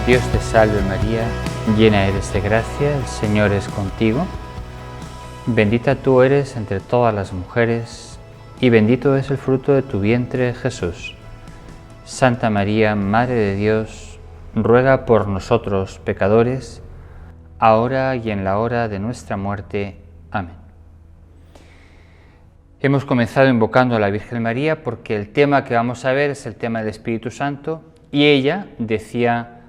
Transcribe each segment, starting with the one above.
Dios te salve María, llena eres de gracia, el Señor es contigo. Bendita tú eres entre todas las mujeres, y bendito es el fruto de tu vientre, Jesús. Santa María, Madre de Dios, ruega por nosotros pecadores, ahora y en la hora de nuestra muerte. Amén. Hemos comenzado invocando a la Virgen María porque el tema que vamos a ver es el tema del Espíritu Santo, y ella, decía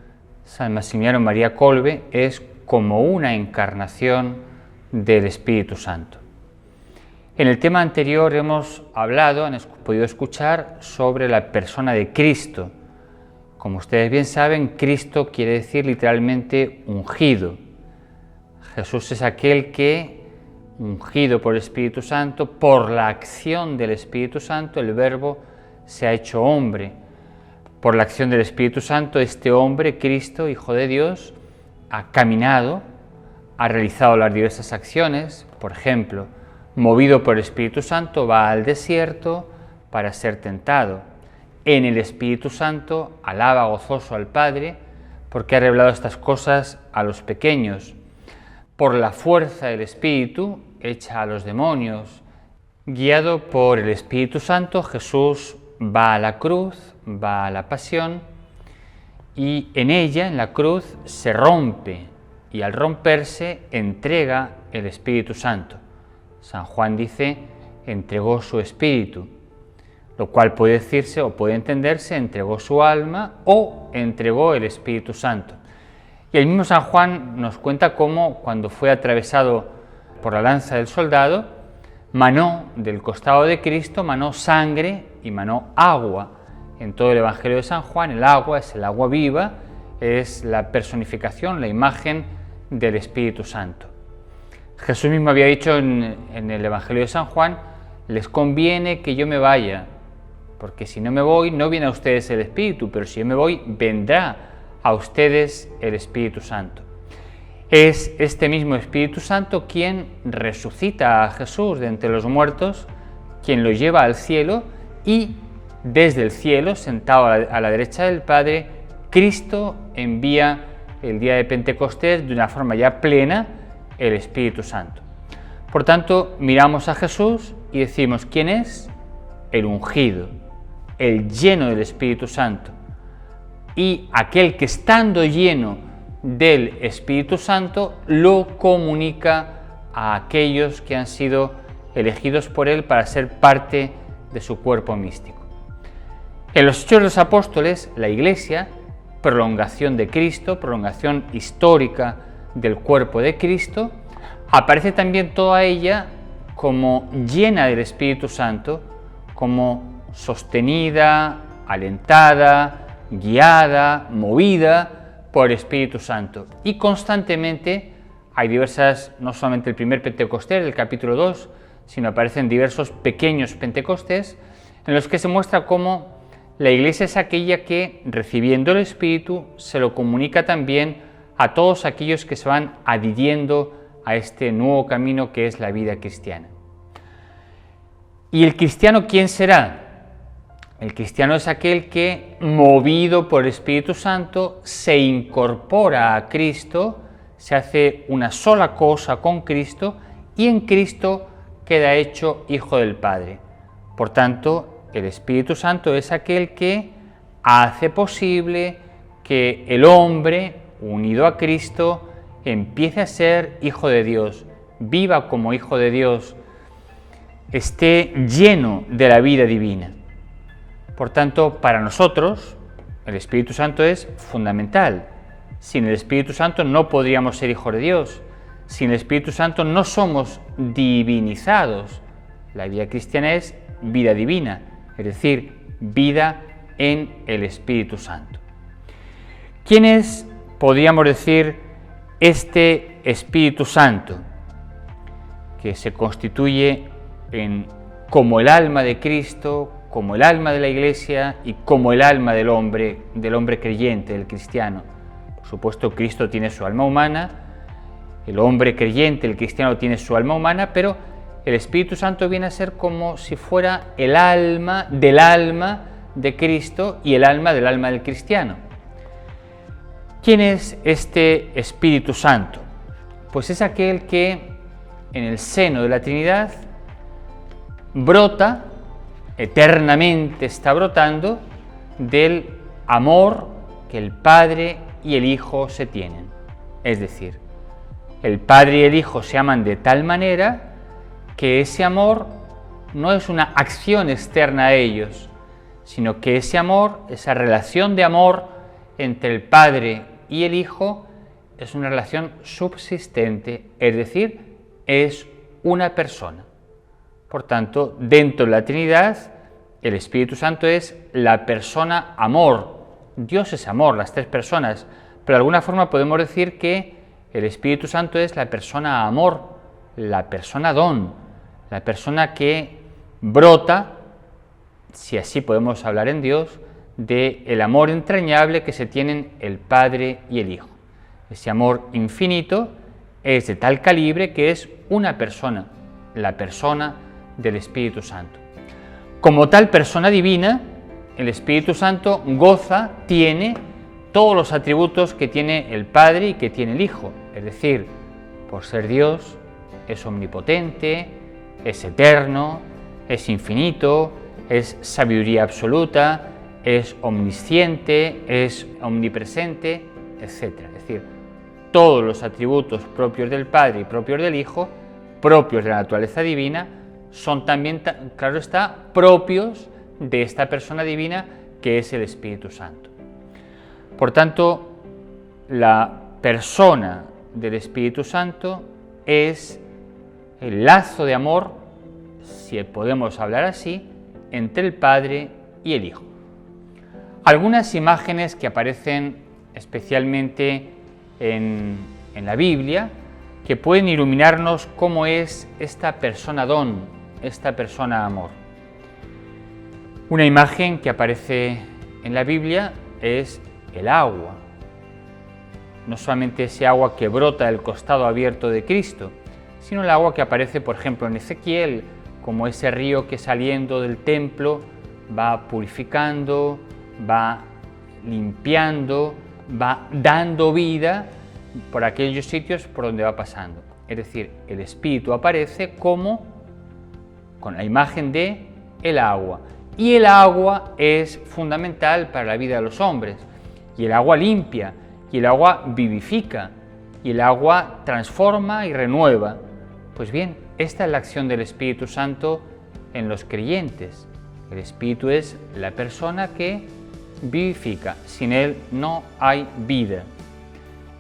San Maximiliano María Kolbe, es como una encarnación del Espíritu Santo. En el tema anterior hemos hablado, han podido escuchar, sobre la persona de Cristo. Como ustedes bien saben, Cristo quiere decir literalmente ungido. Jesús es aquel que, ungido por el Espíritu Santo, por la acción del Espíritu Santo, el Verbo se ha hecho hombre. Por la acción del Espíritu Santo, este hombre, Cristo, Hijo de Dios, ha caminado, ha realizado las diversas acciones. Por ejemplo, movido por el Espíritu Santo, va al desierto para ser tentado. En el Espíritu Santo alaba gozoso al Padre porque ha revelado estas cosas a los pequeños. Por la fuerza del Espíritu echa a los demonios. Guiado por el Espíritu Santo, Jesús va a la cruz, va a la pasión, y en ella, en la cruz, se rompe, y al romperse entrega el Espíritu Santo. San Juan dice, entregó su espíritu, lo cual puede decirse o puede entenderse, entregó su alma o entregó el Espíritu Santo. Y el mismo San Juan nos cuenta cómo, cuando fue atravesado por la lanza del soldado, manó del costado de Cristo, manó sangre y manó agua. En todo el Evangelio de San Juan, el agua es el agua viva, es la personificación, la imagen del Espíritu Santo. Jesús mismo había dicho en el Evangelio de San Juan, les conviene que yo me vaya, porque si no me voy, no viene a ustedes el Espíritu, pero si yo me voy, vendrá a ustedes el Espíritu Santo. Es este mismo Espíritu Santo quien resucita a Jesús de entre los muertos, quien lo lleva al cielo, y desde el cielo, sentado a la derecha del Padre, Cristo envía el día de Pentecostés de una forma ya plena el Espíritu Santo. Por tanto, miramos a Jesús y decimos, ¿quién es? El ungido, el lleno del Espíritu Santo, y aquel que, estando lleno del Espíritu Santo, lo comunica a aquellos que han sido elegidos por él para ser parte de su cuerpo místico. En los Hechos de los Apóstoles, la Iglesia, prolongación de Cristo, prolongación histórica del cuerpo de Cristo, aparece también toda ella como llena del Espíritu Santo, como sostenida, alentada, guiada, movida por el Espíritu Santo. Y constantemente hay diversas, no solamente el primer Pentecostés, el capítulo 2, sino aparecen diversos pequeños Pentecostés en los que se muestra cómo la Iglesia es aquella que, recibiendo el Espíritu, se lo comunica también a todos aquellos que se van adhiriendo a este nuevo camino que es la vida cristiana. ¿Y el cristiano quién será? El cristiano es aquel que, movido por el Espíritu Santo, se incorpora a Cristo, se hace una sola cosa con Cristo y en Cristo queda hecho hijo del Padre. Por tanto, el Espíritu Santo es aquel que hace posible que el hombre, unido a Cristo, empiece a ser hijo de Dios, viva como hijo de Dios, esté lleno de la vida divina. Por tanto, para nosotros, el Espíritu Santo es fundamental. Sin el Espíritu Santo no podríamos ser hijos de Dios. Sin el Espíritu Santo no somos divinizados. La vida cristiana es vida divina, es decir, vida en el Espíritu Santo. ¿Quién es, podríamos decir, este Espíritu Santo? Que se constituye como el alma de Cristo, como el alma de la Iglesia y como el alma del hombre creyente, del cristiano. Por supuesto, Cristo tiene su alma humana, el hombre creyente, el cristiano, tiene su alma humana, pero el Espíritu Santo viene a ser como si fuera el alma del alma de Cristo y el alma del alma del cristiano. ¿Quién es este Espíritu Santo? Pues es aquel que en el seno de la Trinidad brota, eternamente está brotando, del amor que el Padre y el Hijo se tienen. Es decir, el Padre y el Hijo se aman de tal manera que ese amor no es una acción externa a ellos, sino que ese amor, esa relación de amor entre el Padre y el Hijo, es una relación subsistente, es decir, es una persona. Por tanto, dentro de la Trinidad, el Espíritu Santo es la persona amor. Dios es amor, las tres personas, pero de alguna forma podemos decir que el Espíritu Santo es la persona amor, la persona don, la persona que brota, si así podemos hablar en Dios, del amor entrañable que se tienen el Padre y el Hijo. Ese amor infinito es de tal calibre que es una persona, la persona del Espíritu Santo. Como tal persona divina, el Espíritu Santo goza, tiene todos los atributos que tiene el Padre y que tiene el Hijo. Es decir, por ser Dios, es omnipotente, es eterno, es infinito, es sabiduría absoluta, es omnisciente, es omnipresente, etc. Es decir, todos los atributos propios del Padre y propios del Hijo, propios de la naturaleza divina, son también, claro está, propios de esta persona divina que es el Espíritu Santo. Por tanto, la persona del Espíritu Santo es el lazo de amor, si podemos hablar así, entre el Padre y el Hijo. Algunas imágenes que aparecen especialmente en la Biblia, que pueden iluminarnos cómo es esta persona don, esta persona amor. Una imagen que aparece en la Biblia es el agua. No solamente ese agua que brota del costado abierto de Cristo, sino el agua que aparece, por ejemplo, en Ezequiel, como ese río que saliendo del templo va purificando, va limpiando, va dando vida por aquellos sitios por donde va pasando. Es decir, el Espíritu aparece como con la imagen de el agua. Y el agua es fundamental para la vida de los hombres. Y el agua limpia, y el agua vivifica, y el agua transforma y renueva. Pues bien, esta es la acción del Espíritu Santo en los creyentes. El Espíritu es la persona que vivifica. Sin él no hay vida.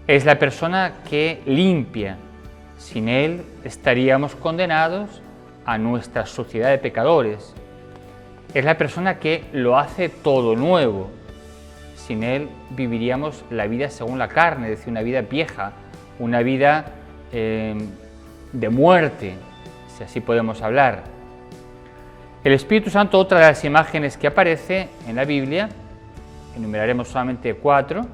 Es la persona que limpia. Sin él estaríamos condenados a nuestra suciedad de pecadores. Es la persona que lo hace todo nuevo. Sin él viviríamos la vida según la carne, es decir, una vida vieja, una vida de muerte, si así podemos hablar. El Espíritu Santo, otra de las imágenes que aparece en la Biblia, enumeraremos solamente 4,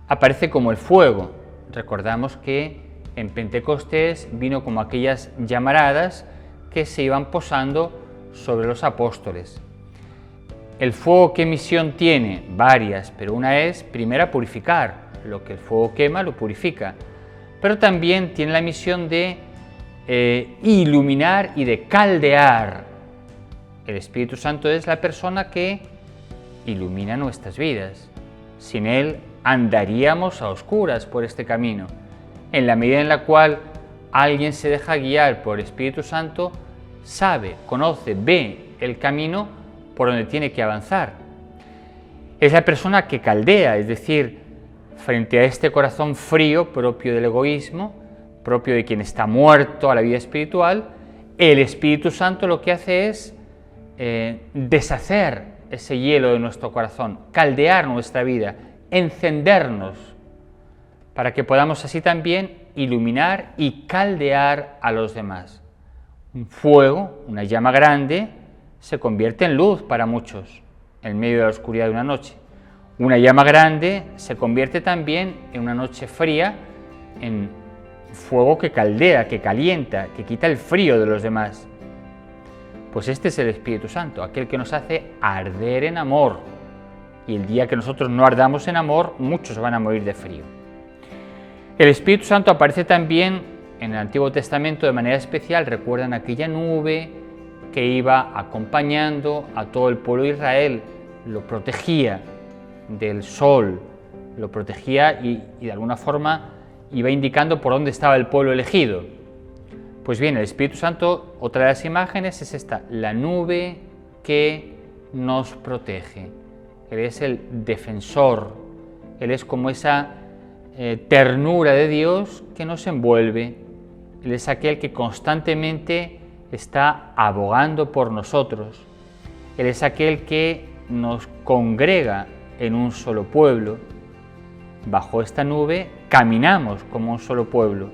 aparece como el fuego. Recordamos que en Pentecostés vino como aquellas llamaradas que se iban posando sobre los apóstoles. ¿El fuego qué misión tiene? Varias, pero una es, primera, purificar. Lo que el fuego quema, lo purifica. Pero también tiene la misión de iluminar y de caldear. El Espíritu Santo es la persona que ilumina nuestras vidas. Sin él andaríamos a oscuras por este camino. En la medida en la cual alguien se deja guiar por el Espíritu Santo, sabe, conoce, ve el camino por donde tiene que avanzar. Es la persona que caldea, es decir, frente a este corazón frío propio del egoísmo, propio de quien está muerto a la vida espiritual, el Espíritu Santo lo que hace es deshacer ese hielo de nuestro corazón, caldear nuestra vida, encendernos, para que podamos así también iluminar y caldear a los demás. Un fuego, una llama grande, se convierte en luz para muchos en medio de la oscuridad de una noche. Una llama grande se convierte también en una noche fría en fuego que caldea, que calienta, que quita el frío de los demás. Pues este es el Espíritu Santo, aquel que nos hace arder en amor, Y el día que nosotros no ardamos en amor, muchos van a morir de frío. El Espíritu Santo aparece también en el Antiguo Testamento de manera especial. Recuerdan aquella nube que iba acompañando a todo el pueblo de Israel, lo protegía del sol, lo protegía y de alguna forma iba indicando por dónde estaba el pueblo elegido. Pues bien, el Espíritu Santo, otra de las imágenes es esta, la nube que nos protege. Él es el defensor, Él es como esa ternura de Dios que nos envuelve. Él es aquel que constantemente está abogando por nosotros. Él es aquel que nos congrega en un solo pueblo. Bajo esta nube caminamos como un solo pueblo.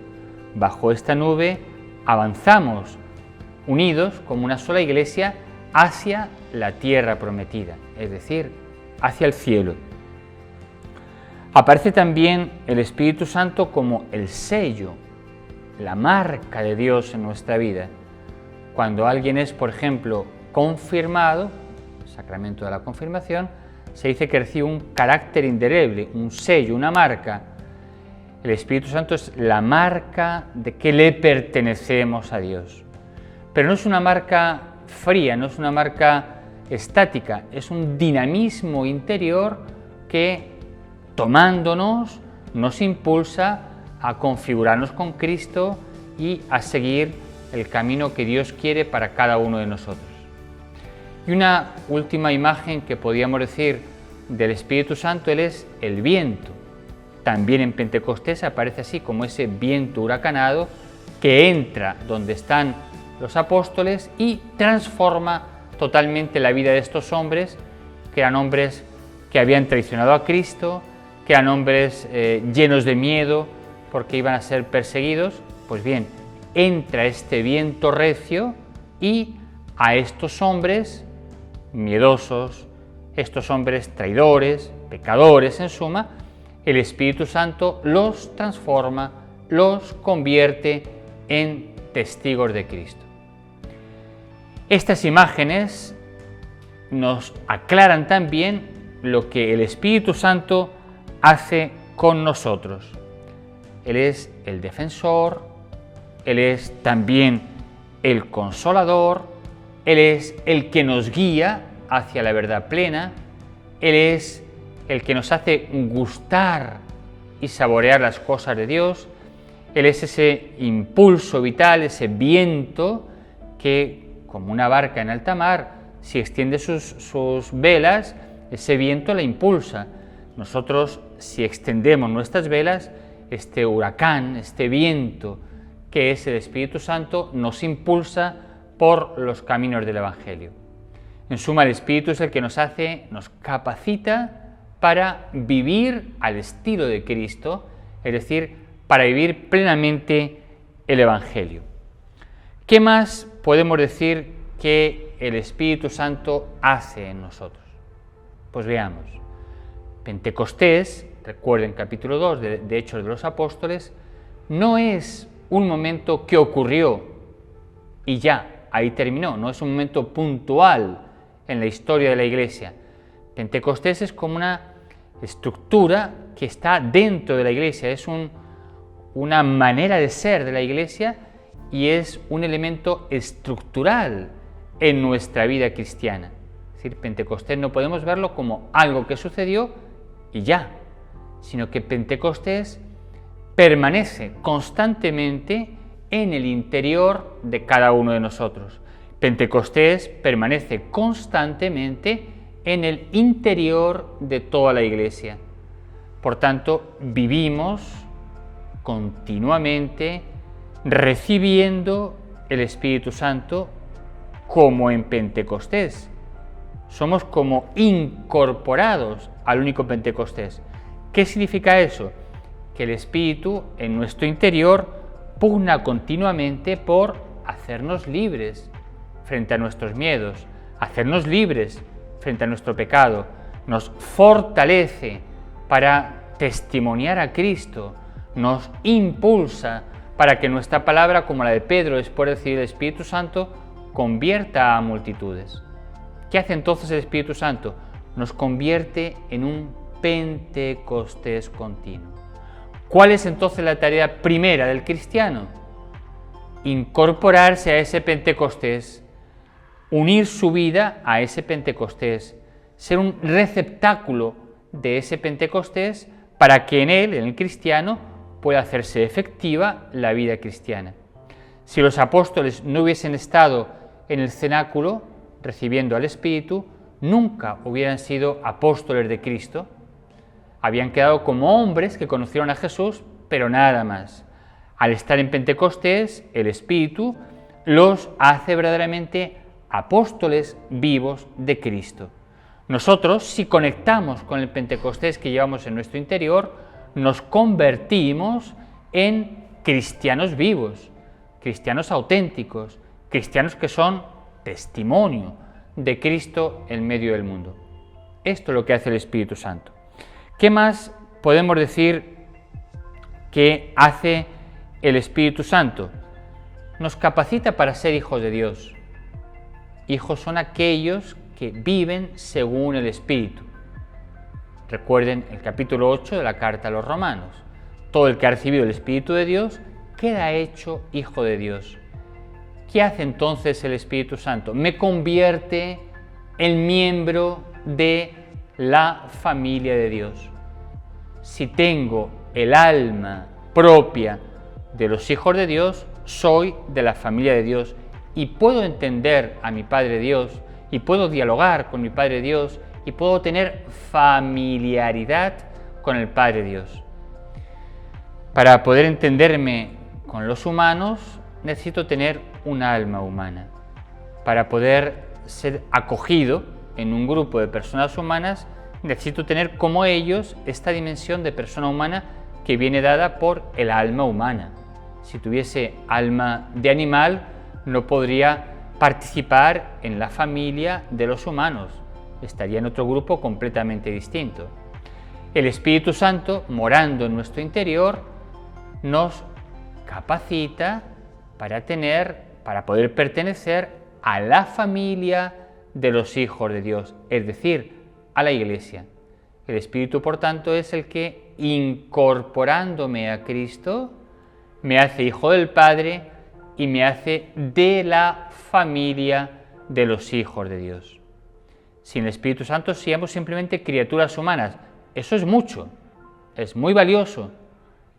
Bajo esta nube avanzamos unidos como una sola iglesia hacia la tierra prometida, es decir, hacia el cielo. Aparece también el Espíritu Santo como el sello, la marca de Dios en nuestra vida. Cuando alguien es, por ejemplo, confirmado, el sacramento de la confirmación, se dice que recibe un carácter indeleble, un sello, una marca. El Espíritu Santo es la marca de que le pertenecemos a Dios. Pero no es una marca fría, no es una marca estática, es un dinamismo interior que, tomándonos, nos impulsa a configurarnos con Cristo y a seguir el camino que Dios quiere para cada uno de nosotros. Y una última imagen que podríamos decir del Espíritu Santo, Él es el viento. También en Pentecostés aparece así como ese viento huracanado que entra donde están los apóstoles y transforma totalmente la vida de estos hombres, que eran hombres que habían traicionado a Cristo, que eran hombres llenos de miedo porque iban a ser perseguidos. Pues bien, entra este viento recio y a estos hombres miedosos, estos hombres traidores, pecadores en suma, el Espíritu Santo los transforma, los convierte en testigos de Cristo. Estas imágenes nos aclaran también lo que el Espíritu Santo hace con nosotros. Él es el defensor, Él es también el consolador, Él es el que nos guía hacia la verdad plena, Él es el que nos hace gustar y saborear las cosas de Dios, Él es ese impulso vital, ese viento que, como una barca en alta mar, si extiende sus velas, ese viento la impulsa. Nosotros, si extendemos nuestras velas, este huracán, este viento que es el Espíritu Santo, nos impulsa por los caminos del Evangelio. En suma, el Espíritu es el que nos capacita para vivir al estilo de Cristo, es decir, para vivir plenamente el Evangelio. ¿Qué más podemos decir que el Espíritu Santo hace en nosotros? Pues veamos. Pentecostés, recuerden capítulo 2 de Hechos de los Apóstoles, no es un momento que ocurrió y ya, ahí terminó, no es un momento puntual en la historia de la Iglesia. Pentecostés es como una estructura que está dentro de la Iglesia, es una manera de ser de la Iglesia y es un elemento estructural en nuestra vida cristiana. Es decir, Pentecostés no podemos verlo como algo que sucedió y ya, sino que Pentecostés permanece constantemente en el interior de cada uno de nosotros. Pentecostés permanece constantemente en el interior de toda la Iglesia. Por tanto, vivimos continuamente recibiendo el Espíritu Santo como en Pentecostés. Somos como incorporados al único Pentecostés. ¿Qué significa eso? Que el Espíritu en nuestro interior pugna continuamente por hacernos libres frente a nuestros miedos, hacernos libres frente a nuestro pecado, nos fortalece para testimoniar a Cristo, nos impulsa para que nuestra palabra, como la de Pedro después de recibir el Espíritu Santo, convierta a multitudes. ¿Qué hace entonces el Espíritu Santo? nos convierte en un Pentecostés continuo. ¿Cuál es entonces la tarea primera del cristiano? Incorporarse a ese Pentecostés, unir su vida a ese Pentecostés, ser un receptáculo de ese Pentecostés para que en él, en el cristiano, pueda hacerse efectiva la vida cristiana. Si los apóstoles no hubiesen estado en el cenáculo recibiendo al Espíritu, nunca hubieran sido apóstoles de Cristo. Habían quedado como hombres que conocieron a Jesús, pero nada más. Al estar en Pentecostés, el Espíritu los hace verdaderamente apóstoles vivos de Cristo. Nosotros, si conectamos con el Pentecostés que llevamos en nuestro interior, nos convertimos en cristianos vivos, cristianos auténticos, cristianos que son testimonio de Cristo en medio del mundo. Esto es lo que hace el Espíritu Santo. ¿Qué más podemos decir que hace el Espíritu Santo? Nos capacita para ser hijos de Dios. Hijos son aquellos que viven según el Espíritu. Recuerden el capítulo 8 de la carta a los Romanos. Todo el que ha recibido el Espíritu de Dios queda hecho hijo de Dios. ¿Qué hace entonces el Espíritu Santo? Me convierte en miembro de la familia de Dios. Si tengo el alma propia de los hijos de Dios, soy de la familia de Dios y puedo entender a mi Padre Dios y puedo dialogar con mi Padre Dios y puedo tener familiaridad con el Padre Dios. Para poder entenderme con los humanos, necesito tener un alma humana. Para poder ser acogido en un grupo de personas humanas, necesito tener como ellos esta dimensión de persona humana que viene dada por el alma humana. Si tuviese alma de animal, no podría participar en la familia de los humanos. Estaría en otro grupo completamente distinto. El Espíritu Santo, morando en nuestro interior, nos capacita para poder pertenecer a la familia de los hijos de Dios, es decir, a la Iglesia. El Espíritu, por tanto, es el que, incorporándome a Cristo, me hace hijo del Padre y me hace de la familia de los hijos de Dios. Sin el Espíritu Santo seríamos simplemente criaturas humanas. Eso es mucho, es muy valioso,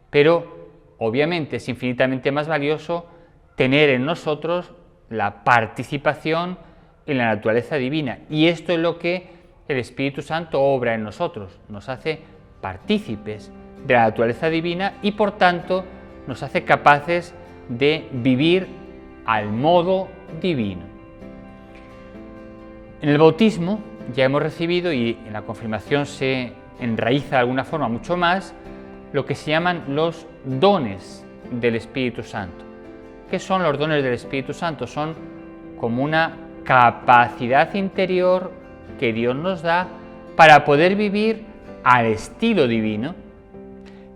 pero obviamente es infinitamente más valioso tener en nosotros la participación en la naturaleza divina. Y esto es lo que el Espíritu Santo obra en nosotros, nos hace partícipes de la naturaleza divina y por tanto nos hace capaces de vivir al modo divino. En el bautismo ya hemos recibido, y en la confirmación se enraiza de alguna forma mucho más, lo que se llaman los dones del Espíritu Santo. ¿Qué son los dones del Espíritu Santo? Son como una capacidad interior que Dios nos da para poder vivir al estilo divino.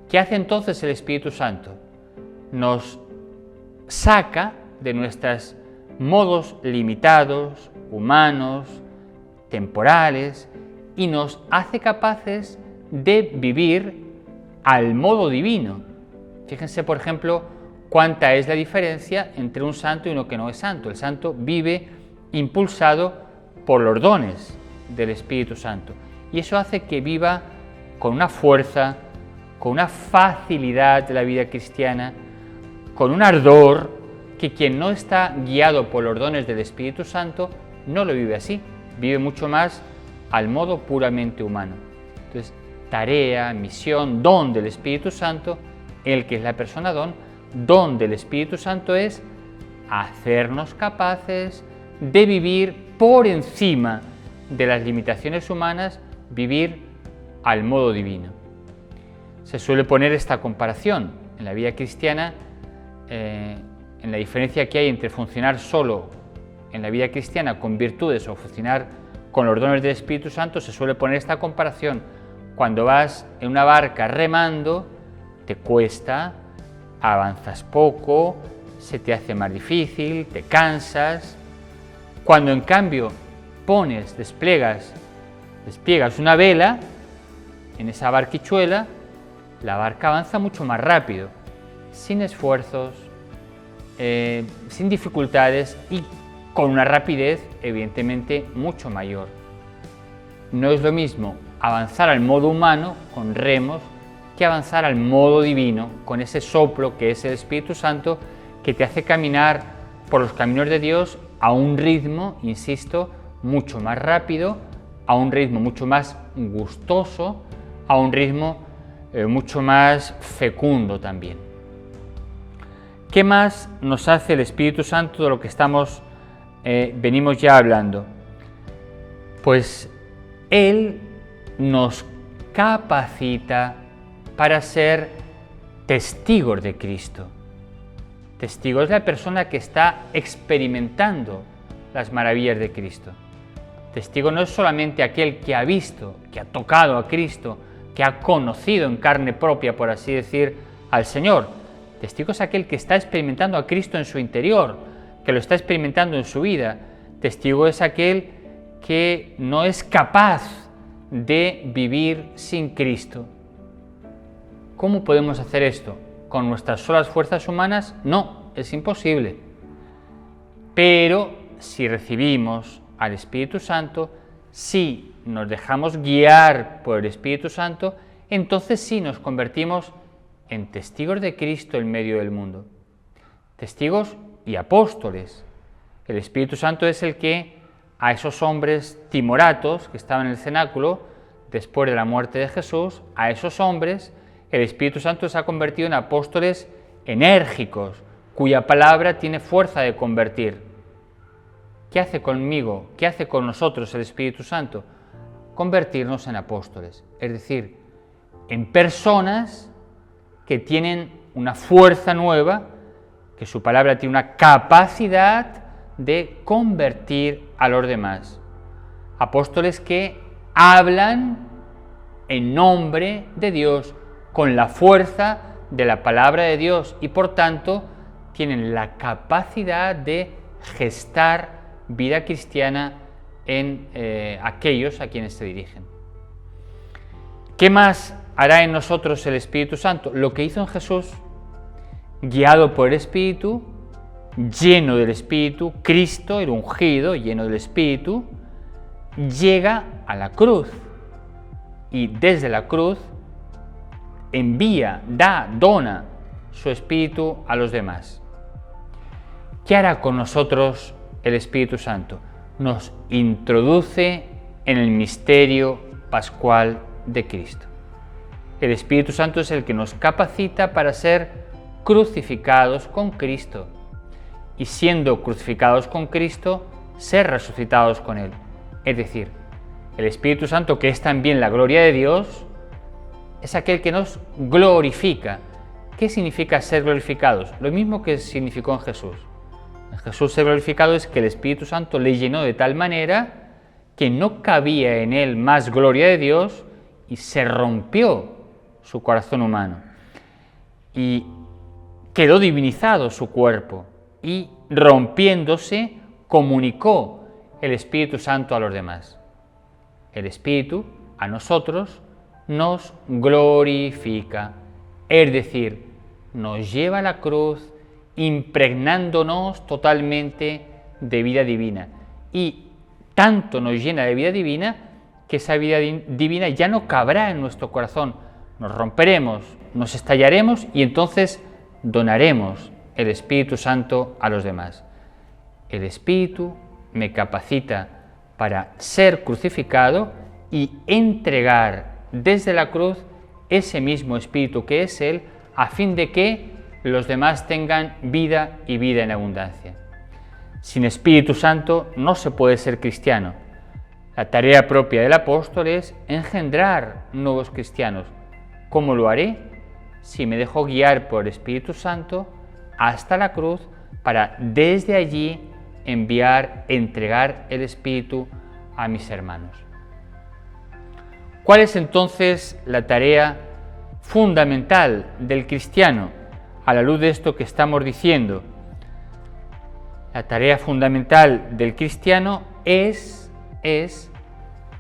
¿Qué hace entonces el Espíritu Santo? Nos saca de nuestros modos limitados, humanos, temporales, y nos hace capaces de vivir al modo divino. Fíjense, por ejemplo, cuánta es la diferencia entre un santo y uno que no es santo. El santo vive impulsado por los dones del Espíritu Santo, y eso hace que viva con una fuerza, con una facilidad de la vida cristiana, con un ardor que quien no está guiado por los dones del Espíritu Santo no lo vive así, vive mucho más al modo puramente humano. Entonces, tarea, misión, don del Espíritu Santo, el que es la persona don del Espíritu Santo es hacernos capaces de vivir por encima de las limitaciones humanas, vivir al modo divino. Se suele poner esta comparación en la vida cristiana, en la diferencia que hay entre funcionar solo en la vida cristiana con virtudes o funcionar con los dones del Espíritu Santo. Se suele poner esta comparación: cuando vas en una barca remando, te cuesta, avanzas poco, se te hace más difícil, te cansas. Cuando en cambio desplegas Despiegas una vela en esa barquichuela, la barca avanza mucho más rápido, sin esfuerzos, sin dificultades y con una rapidez evidentemente mucho mayor. No es lo mismo avanzar al modo humano con remos que avanzar al modo divino con ese soplo que es el Espíritu Santo, que te hace caminar por los caminos de Dios a un ritmo, insisto, mucho más rápido, a un ritmo mucho más gustoso, a un ritmo mucho más fecundo también. ¿Qué más nos hace el Espíritu Santo de lo que venimos ya hablando? Pues Él nos capacita para ser testigos de Cristo. Testigo es la persona que está experimentando las maravillas de Cristo. Testigo no es solamente aquel que ha visto, que ha tocado a Cristo, que ha conocido en carne propia, por así decir, al Señor. Testigo es aquel que está experimentando a Cristo en su interior, que lo está experimentando en su vida. Testigo es aquel que no es capaz de vivir sin Cristo. ¿Cómo podemos hacer esto? ¿Con nuestras solas fuerzas humanas? No, es imposible. Pero si recibimos al Espíritu Santo, si nos dejamos guiar por el Espíritu Santo, entonces sí nos convertimos en testigos de Cristo en medio del mundo. Testigos y apóstoles. El Espíritu Santo es el que a esos hombres timoratos que estaban en el cenáculo después de la muerte de Jesús, a esos hombres el Espíritu Santo se ha convertido en apóstoles enérgicos, cuya palabra tiene fuerza de convertir. ¿Qué hace conmigo? ¿Qué hace con nosotros el Espíritu Santo? Convertirnos en apóstoles, es decir, en personas que tienen una fuerza nueva, que su palabra tiene una capacidad de convertir a los demás. Apóstoles que hablan en nombre de Dios, con la fuerza de la palabra de Dios y por tanto tienen la capacidad de gestar vida cristiana en aquellos a quienes se dirigen. ¿Qué más hará en nosotros el Espíritu Santo? Lo que hizo en Jesús, guiado por el Espíritu, lleno del Espíritu, Cristo, el ungido, lleno del Espíritu, llega a la cruz y desde la cruz envía, dona su Espíritu a los demás. ¿Qué hará con nosotros el Espíritu Santo? Nos introduce en el misterio pascual de Cristo. El Espíritu Santo es el que nos capacita para ser crucificados con Cristo y siendo crucificados con Cristo, ser resucitados con Él. Es decir, el Espíritu Santo, que es también la gloria de Dios, es aquel que nos glorifica. ¿Qué significa ser glorificados? Lo mismo que significó en Jesús. En Jesús ser glorificado es que el Espíritu Santo le llenó de tal manera que no cabía en él más gloria de Dios y se rompió su corazón humano. Y quedó divinizado su cuerpo y rompiéndose comunicó el Espíritu Santo a los demás. El Espíritu a nosotros nos glorifica, es decir, nos lleva a la cruz impregnándonos totalmente de vida divina y tanto nos llena de vida divina que esa vida divina ya no cabrá en nuestro corazón, nos romperemos, nos estallaremos y entonces donaremos el Espíritu Santo a los demás. El Espíritu me capacita para ser crucificado y entregar desde la cruz ese mismo Espíritu que es Él, a fin de que los demás tengan vida y vida en abundancia. Sin Espíritu Santo no se puede ser cristiano. La tarea propia del apóstol es engendrar nuevos cristianos. ¿Cómo lo haré? Si me dejo guiar por el Espíritu Santo hasta la cruz para desde allí entregar el Espíritu a mis hermanos. ¿Cuál es entonces la tarea fundamental del cristiano a la luz de esto que estamos diciendo? La tarea fundamental del cristiano es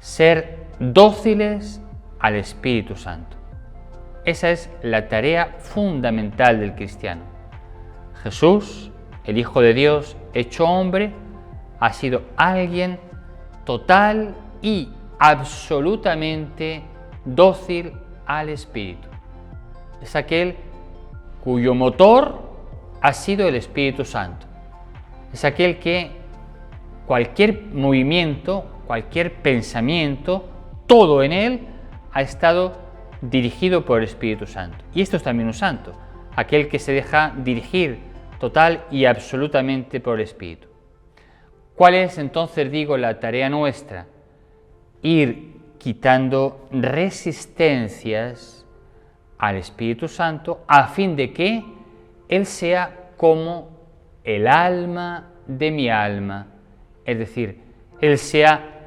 ser dóciles al Espíritu Santo. Esa es la tarea fundamental del cristiano. Jesús, el Hijo de Dios hecho hombre, ha sido alguien total y absolutamente dócil al Espíritu. Es aquel cuyo motor ha sido el Espíritu Santo. Es aquel que cualquier movimiento, cualquier pensamiento, todo en él ha estado dirigido por el Espíritu Santo. Y esto es también un santo, aquel que se deja dirigir total y absolutamente por el Espíritu. ¿Cuál es entonces, digo, la tarea nuestra? Ir quitando resistencias al Espíritu Santo a fin de que Él sea como el alma de mi alma, es decir, Él sea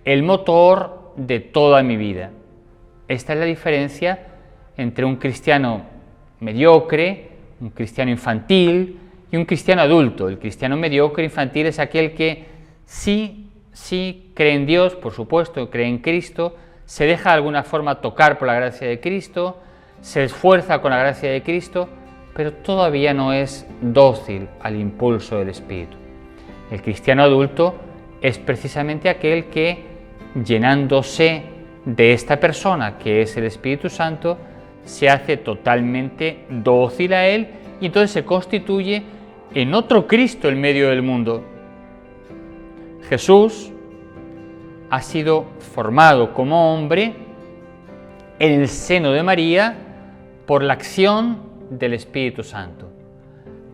el motor de toda mi vida. Esta es la diferencia entre un cristiano mediocre, un cristiano infantil y un cristiano adulto. El cristiano mediocre infantil es aquel que sí cree en Dios, por supuesto, cree en Cristo, se deja de alguna forma tocar por la gracia de Cristo, se esfuerza con la gracia de Cristo, pero todavía no es dócil al impulso del Espíritu. El cristiano adulto es precisamente aquel que, llenándose de esta persona que es el Espíritu Santo, se hace totalmente dócil a Él y entonces se constituye en otro Cristo en medio del mundo. Jesús ha sido formado como hombre en el seno de María por la acción del Espíritu Santo.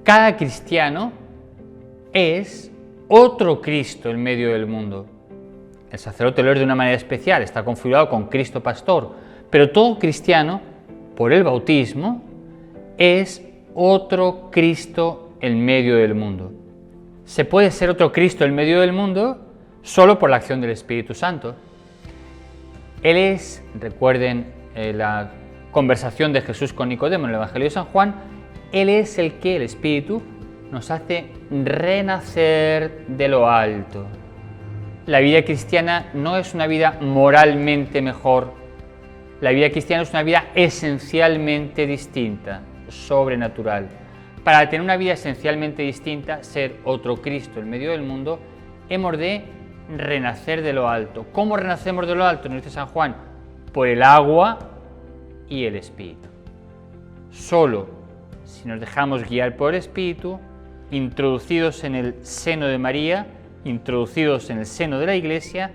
Cada cristiano es otro Cristo en medio del mundo. El sacerdote lo es de una manera especial, está configurado con Cristo Pastor, pero todo cristiano, por el bautismo, es otro Cristo en medio del mundo. Se puede ser otro Cristo en medio del mundo solo por la acción del Espíritu Santo. Él es, recuerden la conversación de Jesús con Nicodemo en el Evangelio de San Juan, Él es el que, el Espíritu, nos hace renacer de lo alto. La vida cristiana no es una vida moralmente mejor. La vida cristiana es una vida esencialmente distinta, sobrenatural. Para tener una vida esencialmente distinta, ser otro Cristo en medio del mundo, hemos de renacer de lo alto. ¿Cómo renacemos de lo alto? Nos dice San Juan, por el agua y el Espíritu. Solo si nos dejamos guiar por el Espíritu, introducidos en el seno de María, introducidos en el seno de la Iglesia,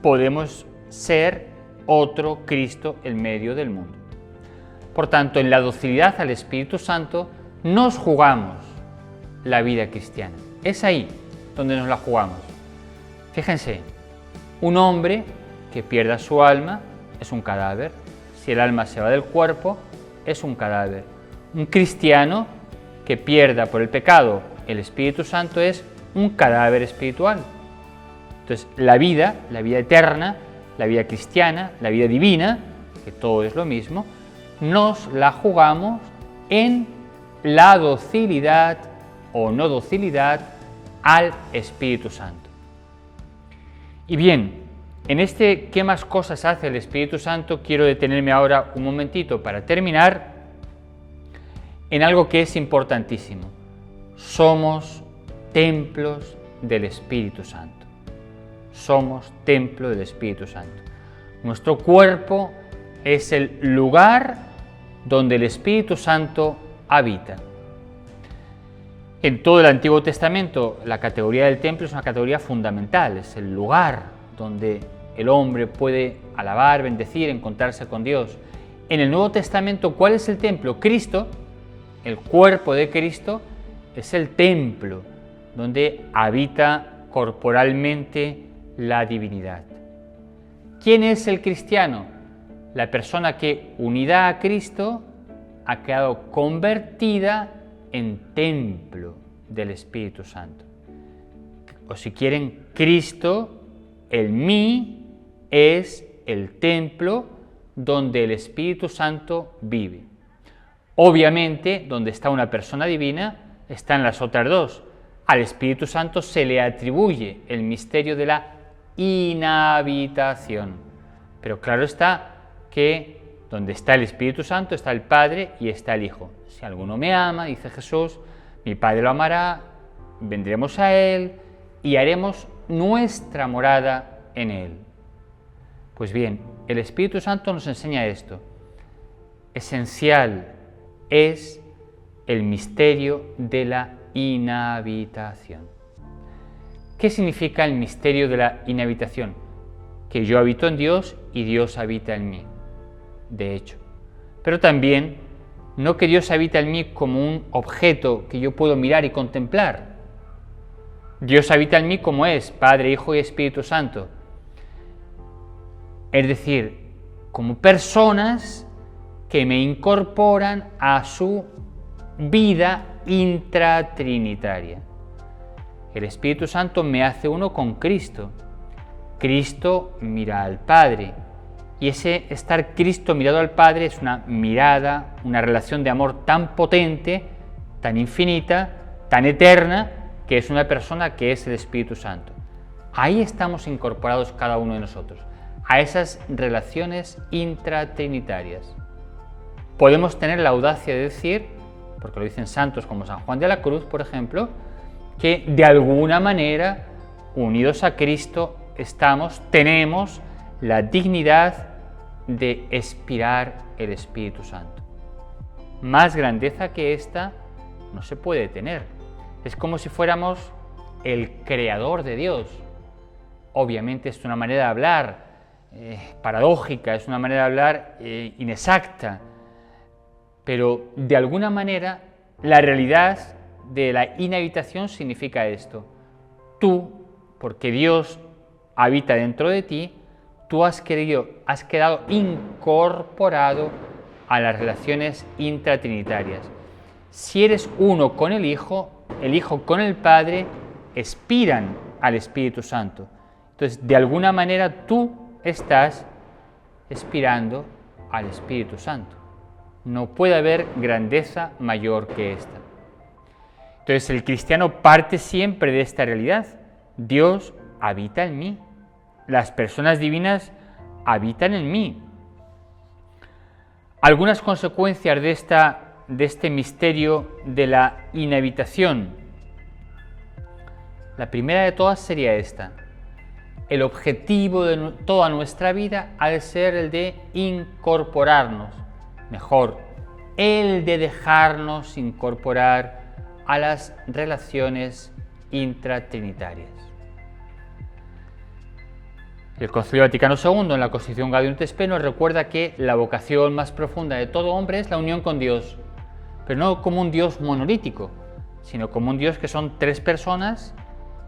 podemos ser otro Cristo en medio del mundo. Por tanto, en la docilidad al Espíritu Santo nos jugamos la vida cristiana. Es ahí donde nos la jugamos. Fíjense, un hombre que pierda su alma es un cadáver. Si el alma se va del cuerpo, es un cadáver. Un cristiano que pierda por el pecado el Espíritu Santo es un cadáver espiritual. Entonces, la vida eterna, la vida cristiana, la vida divina, que todo es lo mismo, nos la jugamos en la docilidad o no docilidad al Espíritu Santo. Y bien, en este ¿qué más cosas hace el Espíritu Santo? Quiero detenerme ahora un momentito para terminar en algo que es importantísimo. Somos templos del Espíritu Santo. Somos templo del Espíritu Santo. Nuestro cuerpo es el lugar donde el Espíritu Santo habita. En todo el Antiguo Testamento, la categoría del templo es una categoría fundamental, es el lugar donde el hombre puede alabar, bendecir, encontrarse con Dios. En el Nuevo Testamento, ¿cuál es el templo? Cristo, el cuerpo de Cristo, es el templo donde habita corporalmente la divinidad. ¿Quién es el cristiano? La persona que, unida a Cristo, ha quedado convertida en templo del Espíritu Santo. O si quieren, Cristo, el mí, es el templo donde el Espíritu Santo vive. Obviamente, donde está una persona divina, están las otras dos. Al Espíritu Santo se le atribuye el misterio de la inhabitación. Pero claro está que donde está el Espíritu Santo está el Padre y está el Hijo. Si alguno me ama, dice Jesús, mi Padre lo amará, vendremos a Él y haremos nuestra morada en Él. Pues bien, el Espíritu Santo nos enseña esto. Esencial es el misterio de la inhabitación. ¿Qué significa el misterio de la inhabitación? Que yo habito en Dios y Dios habita en mí, de hecho. Pero también, no que Dios habita en mí como un objeto que yo puedo mirar y contemplar. Dios habita en mí como es, Padre, Hijo y Espíritu Santo. Es decir, como personas que me incorporan a su vida intratrinitaria. El Espíritu Santo me hace uno con Cristo. Cristo mira al Padre. Y ese estar Cristo mirado al Padre es una mirada, una relación de amor tan potente, tan infinita, tan eterna, que es una persona que es el Espíritu Santo. Ahí estamos incorporados cada uno de nosotros, a esas relaciones intratrinitarias. Podemos tener la audacia de decir, porque lo dicen santos como San Juan de la Cruz, por ejemplo, que de alguna manera, unidos a Cristo, tenemos la dignidad de expirar el Espíritu Santo. Más grandeza que esta no se puede tener. Es como si fuéramos el creador de Dios. Obviamente es una manera de hablar paradójica, es una manera de hablar inexacta, pero de alguna manera la realidad de la inhabitación significa esto. Tú, porque Dios habita dentro de ti, tú has quedado incorporado a las relaciones intratrinitarias. Si eres uno con el Hijo con el Padre, expiran al Espíritu Santo. Entonces, de alguna manera tú estás expirando al Espíritu Santo. No puede haber grandeza mayor que esta. Entonces, el cristiano parte siempre de esta realidad. Dios habita en mí. Las personas divinas habitan en mí. Algunas consecuencias de este misterio de la inhabitación. La primera de todas sería esta. El objetivo de toda nuestra vida ha de ser el de incorporarnos, mejor, el de dejarnos incorporar a las relaciones intratrinitarias. El Concilio Vaticano II, en la Constitución Gaudium et Spes, nos recuerda que la vocación más profunda de todo hombre es la unión con Dios, pero no como un Dios monolítico, sino como un Dios que son tres personas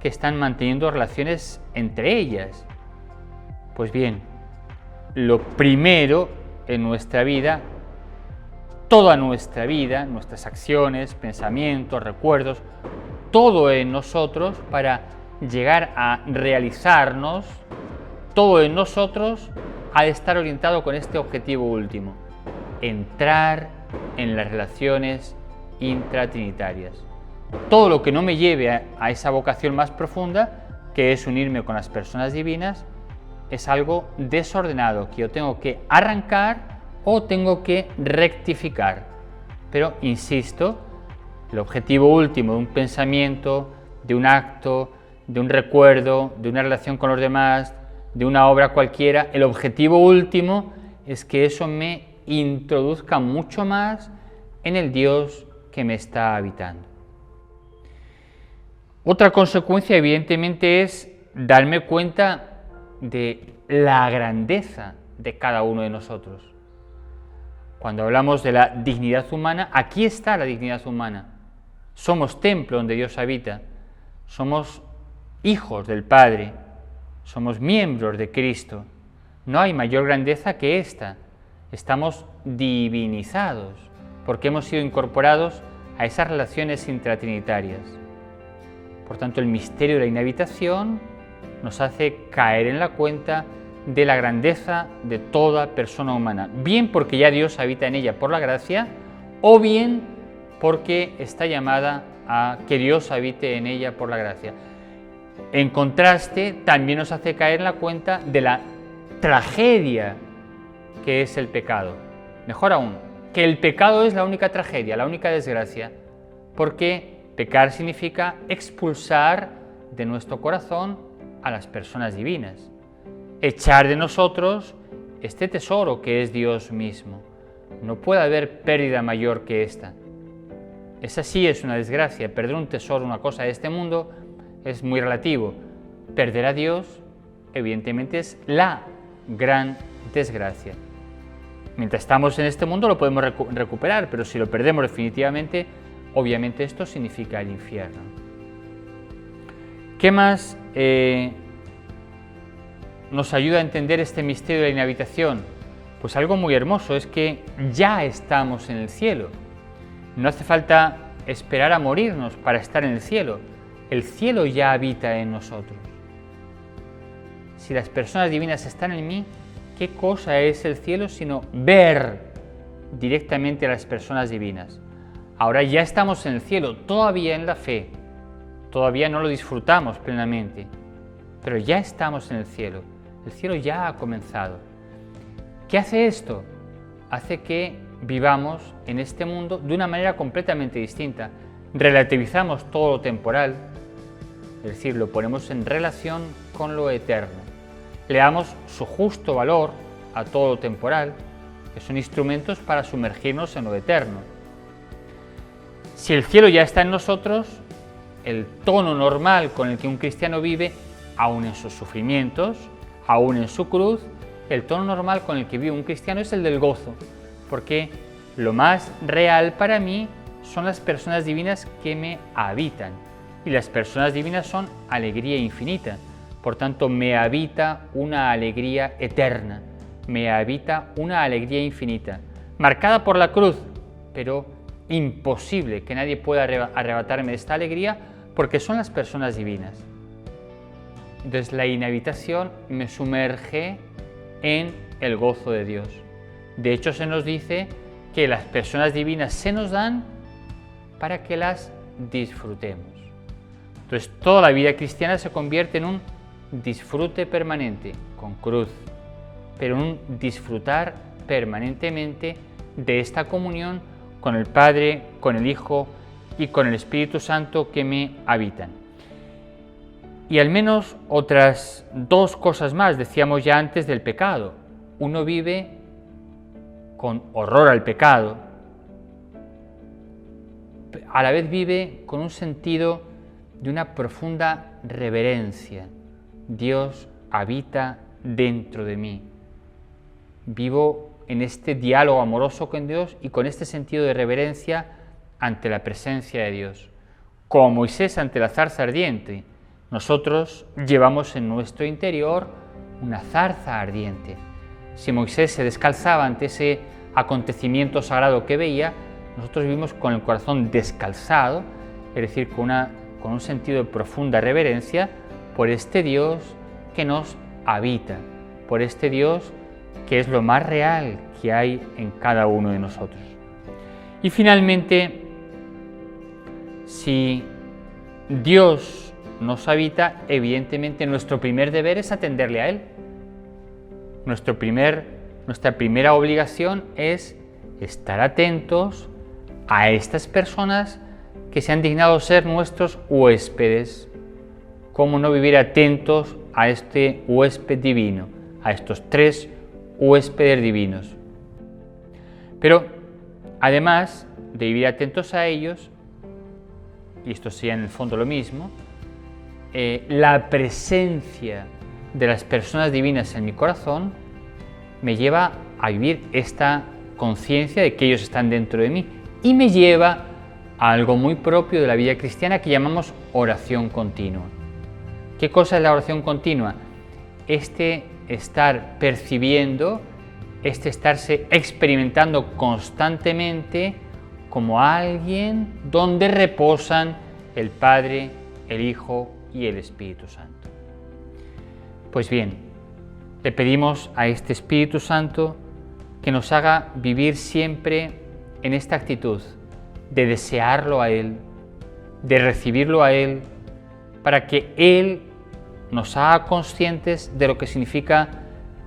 que están manteniendo relaciones entre ellas. Pues bien, lo primero en nuestra vida, toda nuestra vida, nuestras acciones, pensamientos, recuerdos, todo en nosotros para llegar a realizarnos, todo en nosotros ha de estar orientado con este objetivo último, entrar en las relaciones intratrinitarias. Todo lo que no me lleve a esa vocación más profunda, que es unirme con las personas divinas, es algo desordenado que yo tengo que arrancar o tengo que rectificar. Pero, insisto, el objetivo último de un pensamiento, de un acto, de un recuerdo, de una relación con los demás, de una obra cualquiera, el objetivo último es que eso me introduzca mucho más en el Dios que me está habitando. Otra consecuencia, evidentemente, es darme cuenta de la grandeza de cada uno de nosotros. Cuando hablamos de la dignidad humana, aquí está la dignidad humana. Somos templo donde Dios habita, somos hijos del Padre, somos miembros de Cristo. No hay mayor grandeza que esta. Estamos divinizados porque hemos sido incorporados a esas relaciones intratrinitarias. Por tanto, el misterio de la inhabitación nos hace caer en la cuenta de la grandeza de toda persona humana, bien porque ya Dios habita en ella por la gracia, o bien porque está llamada a que Dios habite en ella por la gracia. En contraste, también nos hace caer en la cuenta de la tragedia que es el pecado. Mejor aún, que el pecado es la única tragedia, la única desgracia, porque pecar significa expulsar de nuestro corazón a las personas divinas, echar de nosotros este tesoro que es Dios mismo. No puede haber pérdida mayor que esta. Esa sí es una desgracia. Perder un tesoro, una cosa de este mundo, es muy relativo. Perder a Dios, evidentemente, es la gran desgracia. Mientras estamos en este mundo lo podemos recuperar, pero si lo perdemos definitivamente, obviamente esto significa el infierno. ¿Qué más nos ayuda a entender este misterio de la inhabitación? Pues algo muy hermoso, es que ya estamos en el cielo. No hace falta esperar a morirnos para estar en el cielo. El cielo ya habita en nosotros. Si las personas divinas están en mí, ¿qué cosa es el cielo sino ver directamente a las personas divinas? Ahora ya estamos en el cielo, todavía en la fe, todavía no lo disfrutamos plenamente, pero ya estamos en el cielo ya ha comenzado. ¿Qué hace esto? Hace que vivamos en este mundo de una manera completamente distinta. Relativizamos todo lo temporal, es decir, lo ponemos en relación con lo eterno. Le damos su justo valor a todo lo temporal, que son instrumentos para sumergirnos en lo eterno. Si el cielo ya está en nosotros, el tono normal con el que un cristiano vive, aún en sus sufrimientos, aún en su cruz, el tono normal con el que vive un cristiano es el del gozo, porque lo más real para mí son las personas divinas que me habitan, y las personas divinas son alegría infinita. Por tanto, me habita una alegría eterna, me habita una alegría infinita, marcada por la cruz, pero imposible que nadie pueda arrebatarme de esta alegría porque son las personas divinas. Entonces la inhabitación me sumerge en el gozo de Dios. De hecho, se nos dice que las personas divinas se nos dan para que las disfrutemos. Entonces toda la vida cristiana se convierte en un disfrute permanente, con cruz, pero un disfrutar permanentemente de esta comunión con el Padre, con el Hijo y con el Espíritu Santo que me habitan. Y al menos otras dos cosas más, decíamos ya antes del pecado. Uno vive con horror al pecado, a la vez vive con un sentido de una profunda reverencia. Dios habita dentro de mí. Vivo en este diálogo amoroso con Dios y con este sentido de reverencia ante la presencia de Dios. Como Moisés ante la zarza ardiente, nosotros llevamos en nuestro interior una zarza ardiente. Si Moisés se descalzaba ante ese acontecimiento sagrado que veía, nosotros vivimos con el corazón descalzado, es decir, con un sentido de profunda reverencia por este Dios que nos habita, por este Dios que es lo más real que hay en cada uno de nosotros. Y finalmente, si Dios nos habita, evidentemente nuestro primer deber es atenderle a Él. Nuestra primera obligación es estar atentos a estas personas que se han dignado ser nuestros huéspedes. ¿Cómo no vivir atentos a este huésped divino, a estos tres huéspedes divinos? Pero además de vivir atentos a ellos, y esto sería en el fondo lo mismo, la presencia de las personas divinas en mi corazón me lleva a vivir esta conciencia de que ellos están dentro de mí y me lleva a algo muy propio de la vida cristiana que llamamos oración continua. ¿Qué cosa es la oración continua? Este estar percibiendo, este estarse experimentando constantemente como alguien donde reposan el Padre, el Hijo y el Espíritu Santo. Pues bien, le pedimos a este Espíritu Santo que nos haga vivir siempre en esta actitud de desearlo a Él, de recibirlo a Él, para que Él nos haga conscientes de lo que significa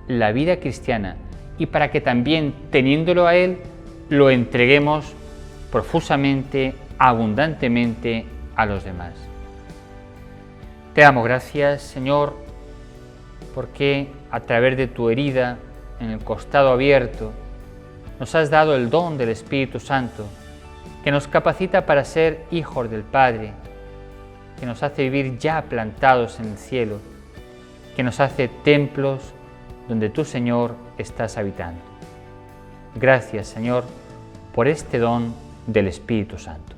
la vida cristiana y para que también, teniéndolo a Él, lo entreguemos profusamente, abundantemente a los demás. Te damos gracias, Señor, porque a través de tu herida en el costado abierto nos has dado el don del Espíritu Santo, que nos capacita para ser hijos del Padre, que nos hace vivir ya plantados en el cielo, que nos hace templos donde tú, Señor, estás habitando. Gracias, Señor, por este don del Espíritu Santo.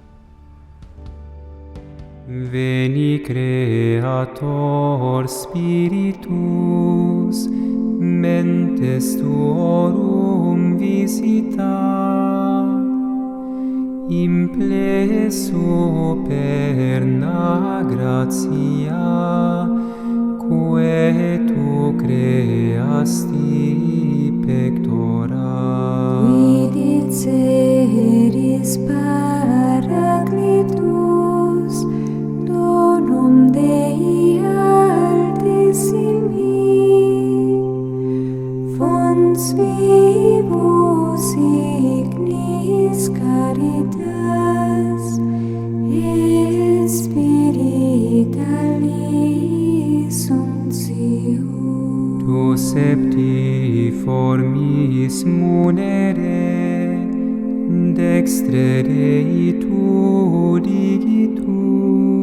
Veni Creator Spiritus, mentes tuorum visita, imple superna gratia, quae tu creasti pectora. Vidit seris Paracletus, donum Dei altissimi, fons vivus ignis caritas, et spiritualis unctio. Tu septiformis munere, dextre Dei tu digitur,